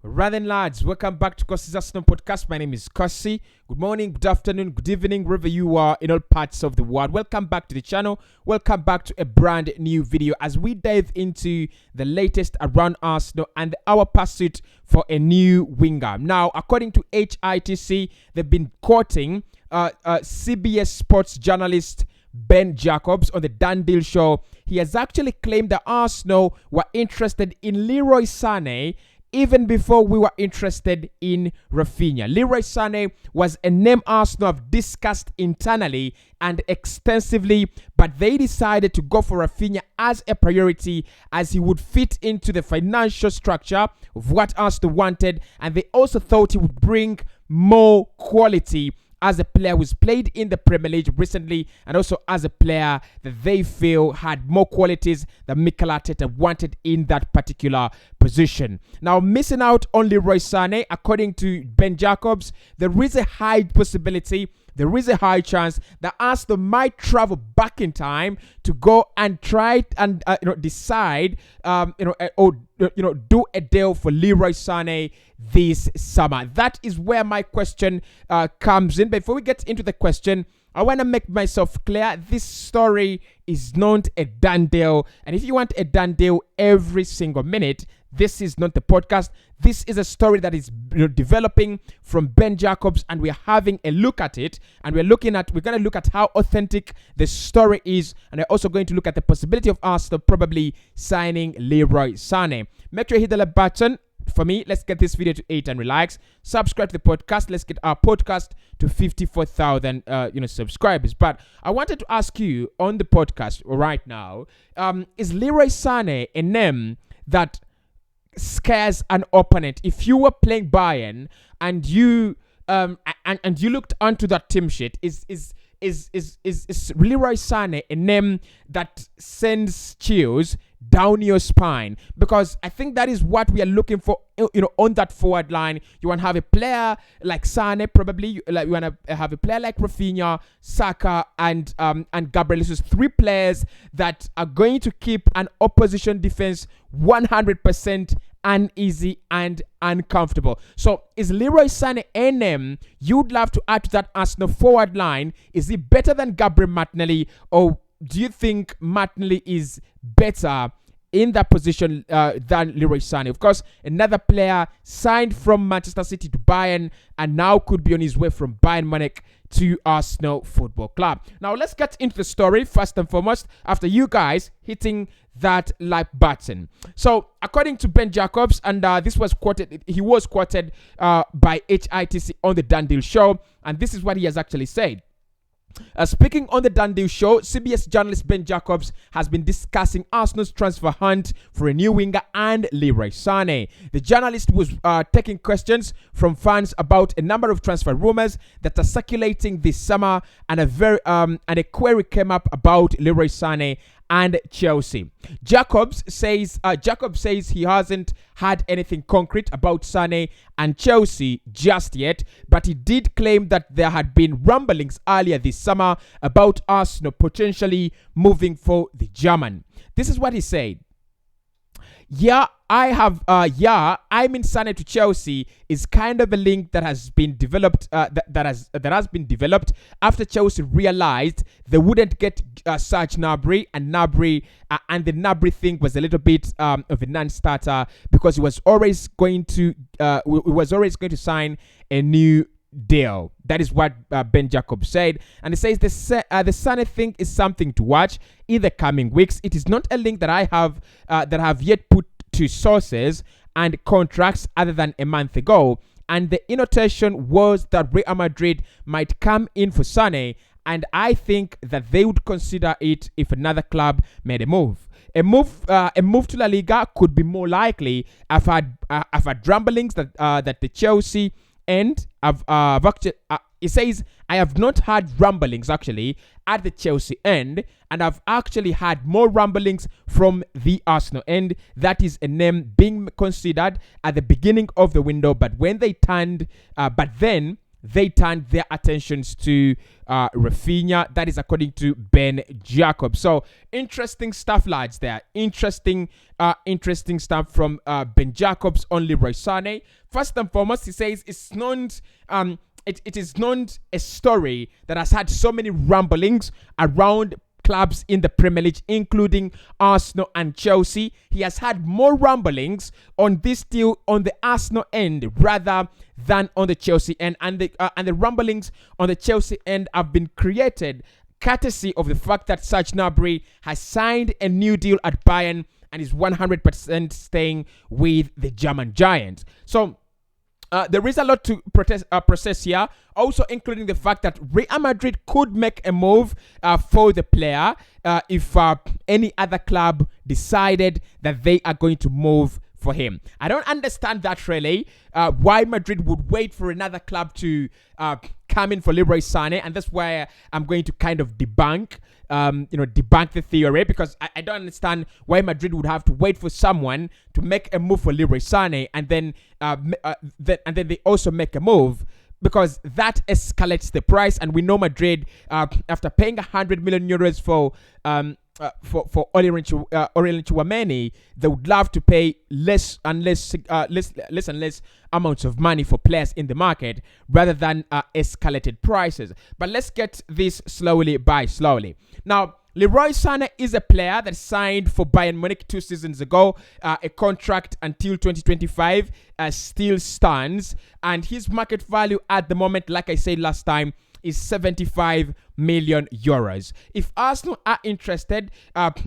Rather than lads, welcome back to Cossy's Arsenal podcast. My name is Cossy. Good morning, good afternoon, good evening, wherever you are in all parts of the world. Welcome back to the channel. Welcome back to a brand new video as we dive into the latest around Arsenal and our pursuit for a new winger. Now, according to HITC, they've been quoting CBS Sports journalist Ben Jacobs on the Done Deal show. He has actually claimed that Arsenal were interested in Leroy Sane even before we were interested in Rafinha. Leroy Sane was a name Arsenal have discussed internally and extensively, but they decided to go for Rafinha as a priority as he would fit into the financial structure of what Arsenal wanted, and they also thought he would bring more quality as a player who's played in the Premier League recently, and also as a player that they feel had more qualities that Mikel Arteta wanted in that particular position. Now, missing out on Leroy Sane, according to Ben Jacobs, there is a high possibility, there is a high chance that Arsenal might travel back in time to go and try and decide, do a deal for Leroy Sane this summer. That is where my question comes in. Before we get into the question, I want to make myself clear. This story is not a done deal. And if you want a done deal every single minute, this is not the podcast. This is a story that is developing from Ben Jacobs, and we're having a look at it. And we're going to look at how authentic the story is. And we're also going to look at the possibility of Arsenal probably signing Leroy Sane. Make sure you hit the like button. For me, let's get this video to 800 likes. Subscribe to the podcast. Let's get our podcast to 54,000 subscribers. But I wanted to ask you on the podcast right now, is Leroy Sane a name that scares an opponent? If you were playing Bayern and you looked onto that team sheet, is Leroy Sane a name that sends chills down your spine? Because I think that is what we are looking for, on that forward line. You want to have a player like Sane, probably. You want to have a player like Rafinha, Saka, and Gabriel. So 3 players that are going to keep an opposition defense 100% uneasy and uncomfortable. So is Leroy Sane a name you'd love to add to that Arsenal forward line? Is he better than Gabriel Martinelli, or do you think Martinelli is better in that position than Leroy Sane? Of course, another player signed from Manchester City to Bayern and now could be on his way from Bayern Munich to Arsenal Football Club. Now, let's get into the story first and foremost after you guys hitting that like button. So, according to Ben Jacobs, and this was quoted, he was quoted by HITC on the Done Deal show, and this is what he has actually said. Speaking on the Done Deal show, CBS journalist Ben Jacobs has been discussing Arsenal's transfer hunt for a new winger and Leroy Sane. The journalist was taking questions from fans about a number of transfer rumors that are circulating this summer, and a query came up about Leroy Sane and Chelsea. Jacobs says he hasn't had anything concrete about Sane and Chelsea just yet, but he did claim that there had been rumblings earlier this summer about Arsenal potentially moving for the German. This is what he said. I mean, Sane to Chelsea is kind of a link that has been developed. That has been developed after Chelsea realized they wouldn't get Serge Gnabry, and the Gnabry thing was a little bit of a non-starter because he was always going to sign a new deal. That is what Ben Jacobs said, and he says the Sane thing is something to watch in the coming weeks. It is not a link that I have yet put to sources and contracts other than a month ago, and the innotation was that Real Madrid might come in for Sane, and I think that they would consider it if another club made a move. A move to La Liga could be more likely. I've had rumblings that the Chelsea and he says, I have not had rumblings actually at the Chelsea end, and I've actually had more rumblings from the Arsenal end. That is a name being considered at the beginning of the window, but then they turned their attentions to Rafinha. That is according to Ben Jacobs. So interesting stuff, lads. There, interesting stuff from Ben Jacobs on Leroy Sane. First and foremost, he says it's not. It is not a story that has had so many rumblings around clubs in the Premier League, including Arsenal and Chelsea. He has had more rumblings on this deal on the Arsenal end rather than on the Chelsea end, and the rumblings on the Chelsea end have been created courtesy of the fact that Serge Gnabry has signed a new deal at Bayern and is 100% staying with the German giant. So there is a lot to process here, also including the fact that Real Madrid could make a move for the player if any other club decided that they are going to move for him. I don't understand that really, why Madrid would wait for another club to come in for Leroy Sane, and that's why I'm going to kind of debunk the theory, because I don't understand why Madrid would have to wait for someone to make a move for Leroy Sane and then they also make a move, because that escalates the price. And we know Madrid, after paying 100 million euros for Aurelien Tchouameni, they would love to pay less and less amounts of money for players in the market rather than escalated prices. But let's get this slowly by slowly. Now, Leroy Sane is a player that signed for Bayern Munich 2 seasons ago. A contract until 2025 still stands, and his market value at the moment, like I said last time, is 75 million euros. If Arsenal are interested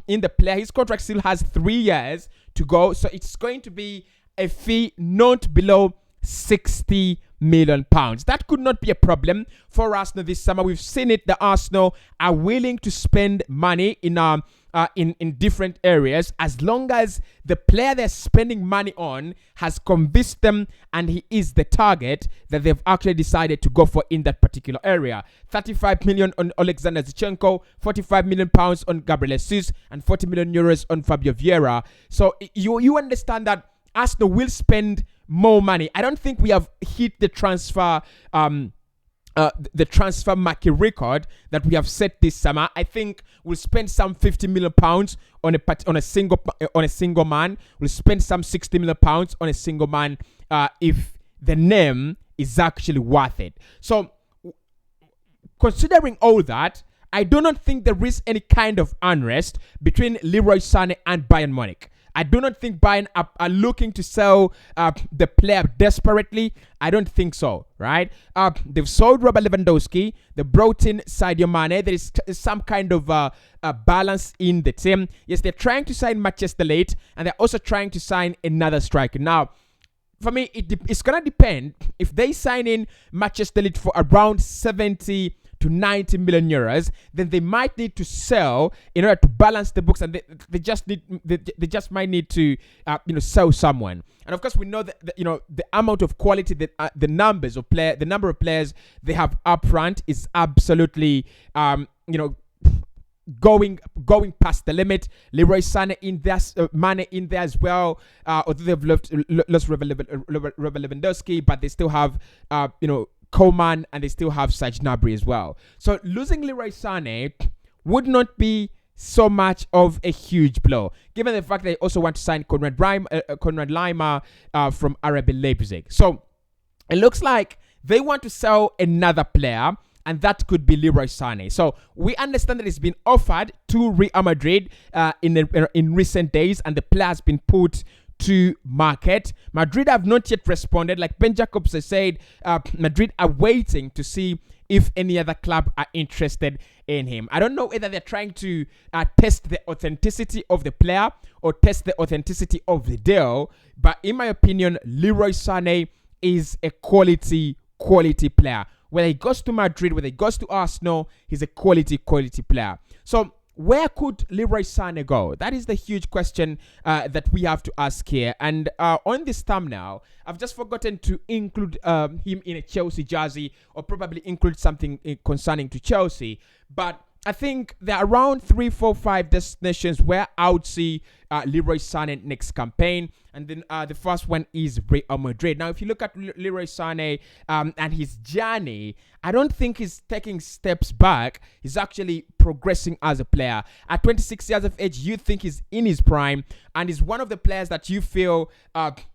in the player, his contract still has 3 years to go, so it's going to be a fee not below 60 million pounds. That could not be a problem for Arsenal this summer. We've seen it. The Arsenal are willing to spend money in different areas, as long as the player they're spending money on has convinced them and he is the target that they've actually decided to go for in that particular area. 35 million on Alexander Zinchenko, 45 million pounds on Gabriel Jesus, and 40 million euros on Fabio Vieira. So you understand that Arsenal will spend more money. I don't think we have hit the transfer market record that we have set this summer. I think we'll spend some 50 million pounds on a single man. We'll spend some 60 million pounds on a single man if the name is actually worth it. So, considering all that, I do not think there is any kind of unrest between Leroy Sane and Bayern Munich. I do not think Bayern are looking to sell the player desperately. I don't think so, right? They've sold Robert Lewandowski. They brought in Sadio Mane. There is some kind of balance in the team. Yes, they're trying to sign Manchester late, and they're also trying to sign another striker. Now, for me, it's going to depend. If they sign in Manchester late for around 70 to 90 million euros, then they might need to sell in order to balance the books, and they just might need to sell someone. And of course, we know that the amount of quality that the number of players they have up front is absolutely going past the limit. Leroy Sane in there, Mane in there as well. Although they've lost Robert Lewandowski, but they still have Coman, and they still have Serge Gnabry as well. So losing Leroy Sane would not be so much of a huge blow, given the fact that they also want to sign Konrad Laimer from RB Leipzig. So it looks like they want to sell another player, and that could be Leroy Sane. So we understand that it's been offered to Real Madrid in recent days, and the player has been put to market. Madrid have not yet responded. Like Ben Jacobs has said, Madrid are waiting to see if any other club are interested in him. I don't know whether they're trying to test the authenticity of the player or test the authenticity of the deal, but in my opinion, Leroy Sane is a quality player. Whether he goes to Madrid, whether he goes to Arsenal, he's a quality player. So where could Leroy Sane go? That is the huge question that we have to ask here. And on this thumbnail, I've just forgotten to include him in a Chelsea jersey, or probably include something concerning to Chelsea. But I think there are around 3, 4, 5 destinations where I would see Leroy Sane next campaign. And then the first one is Real Madrid. Now, if you look at Leroy Sane and his journey, I don't think he's taking steps back. He's actually progressing as a player. At 26 years of age, you think he's in his prime, and is one of the players that you feel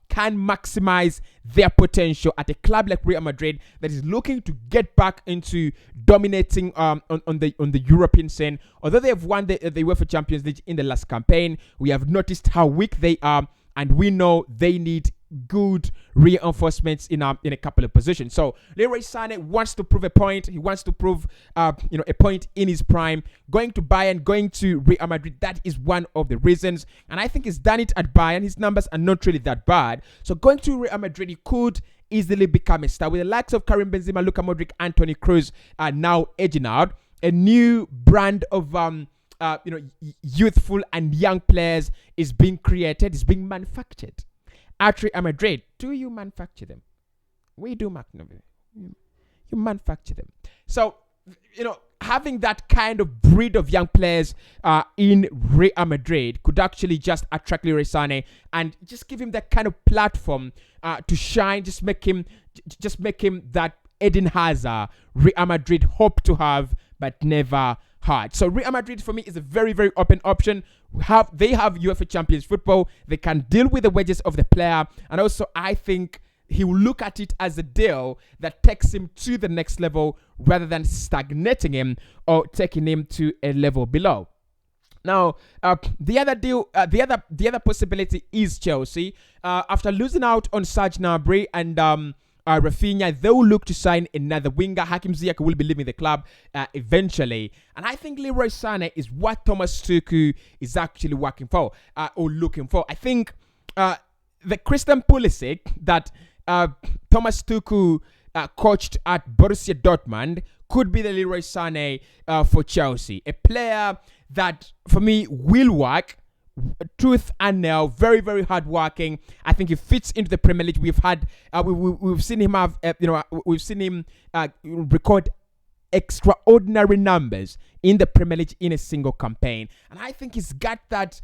can maximize their potential at a club like Real Madrid that is looking to get back into dominating on the European scene. Although they have won the UEFA Champions League in the last campaign, we have noticed how weak they are, and we know they need good reinforcements in a couple of positions. So Leroy Sane wants to prove a point. He wants to prove a point in his prime. Going to Bayern, going to Real Madrid, that is one of the reasons. And I think he's done it at Bayern. His numbers are not really that bad. So going to Real Madrid, he could easily become a star. With the likes of Karim Benzema, Luka Modric, Anthony Cruz are now edging out. A new brand of youthful and young players is being created, is being manufactured. At Real Madrid, do you manufacture them? We do you manufacture them. So, having that kind of breed of young players in Real Madrid could actually just attract Leroy Sane and just give him that kind of platform to shine. Just make him that Eden Hazard Real Madrid hope to have but never had. So Real Madrid for me is a very, very open option. They have UEFA Champions football. They can deal with the wages of the player, and also I think he will look at it as a deal that takes him to the next level rather than stagnating him or taking him to a level below. Now, the other possibility is Chelsea. After losing out on Serge Gnabry and Rafinha, they will look to sign another winger. Hakim Ziyech will be leaving the club eventually. And I think Leroy Sane is what Thomas Tuchel is actually working for or looking for. I think the Christian Pulisic that Thomas Tuchel coached at Borussia Dortmund could be the Leroy Sane for Chelsea. A player that, for me, will work tooth and nail, very, very hardworking. I think he fits into the Premier League. We've seen him have, we've seen him record extraordinary numbers in the Premier League in a single campaign, and I think he's got that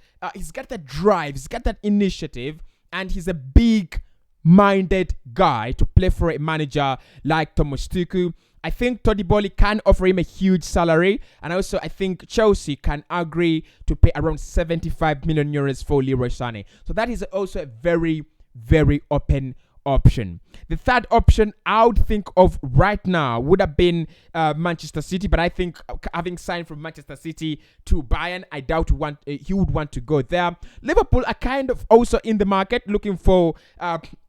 drive, he's got that initiative, and he's a big-minded guy to play for a manager like Thomas Tuchel. I think Toddy Bolly can offer him a huge salary, and also I think Chelsea can agree to pay around 75 million euros for Leroy Sane. So that is also a very, very open option. The third option I would think of right now would have been Manchester City, but I think having signed from Manchester City to Bayern, I doubt he would want to go there. Liverpool are kind of also in the market looking for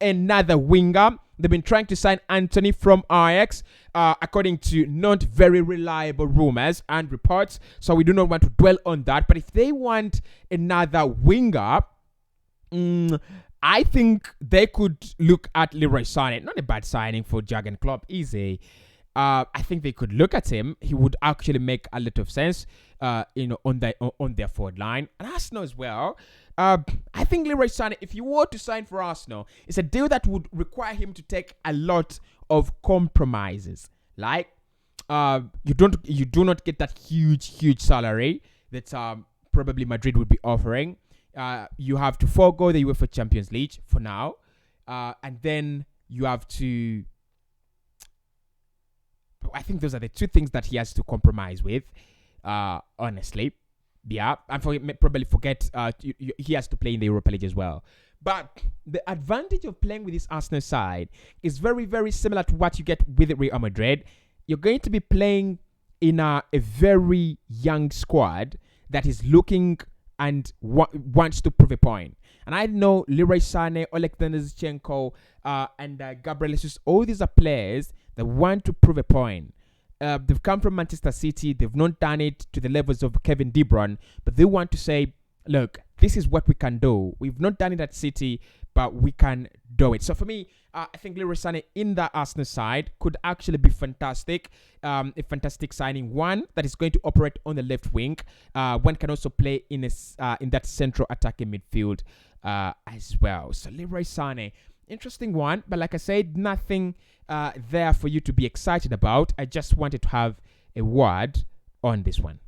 another winger. They've been trying to sign Anthony from Ajax, according to not very reliable rumors and reports. So we do not want to dwell on that. But if they want another winger, I think they could look at Leroy Sane. Not a bad signing for Jurgen Klopp. Easy. I think they could look at him. He would actually make a lot of sense, on their forward line. And Arsenal as well. I think Leroy Sane, if you were to sign for Arsenal, it's a deal that would require him to take a lot of compromises. Like, you do not get that huge salary that probably Madrid would be offering. You have to forego the UEFA Champions League for now, and then you have to. I think those are the two things that he has to compromise with. Honestly, yeah, and probably forget he has to play in the Europa League as well. But the advantage of playing with this Arsenal side is very, very similar to what you get with Real Madrid. You're going to be playing in a very young squad that is looking and wants to prove a point. And I know Leroy Sane, Alexander Zinchenko, and Gabriel Jesus, all these are players that want to prove a point. They've come from Manchester City. They've not done it to the levels of Kevin De Bruyne, but they want to say, look, this is what we can do. We've not done it at City, but we can do it. So for me, I think Leroy Sane in the Arsenal side could actually be fantastic. A fantastic signing. One that is going to operate on the left wing. One can also play in that central attacking midfield as well. So Leroy Sane, interesting one. But like I said, nothing there for you to be excited about. I just wanted to have a word on this one.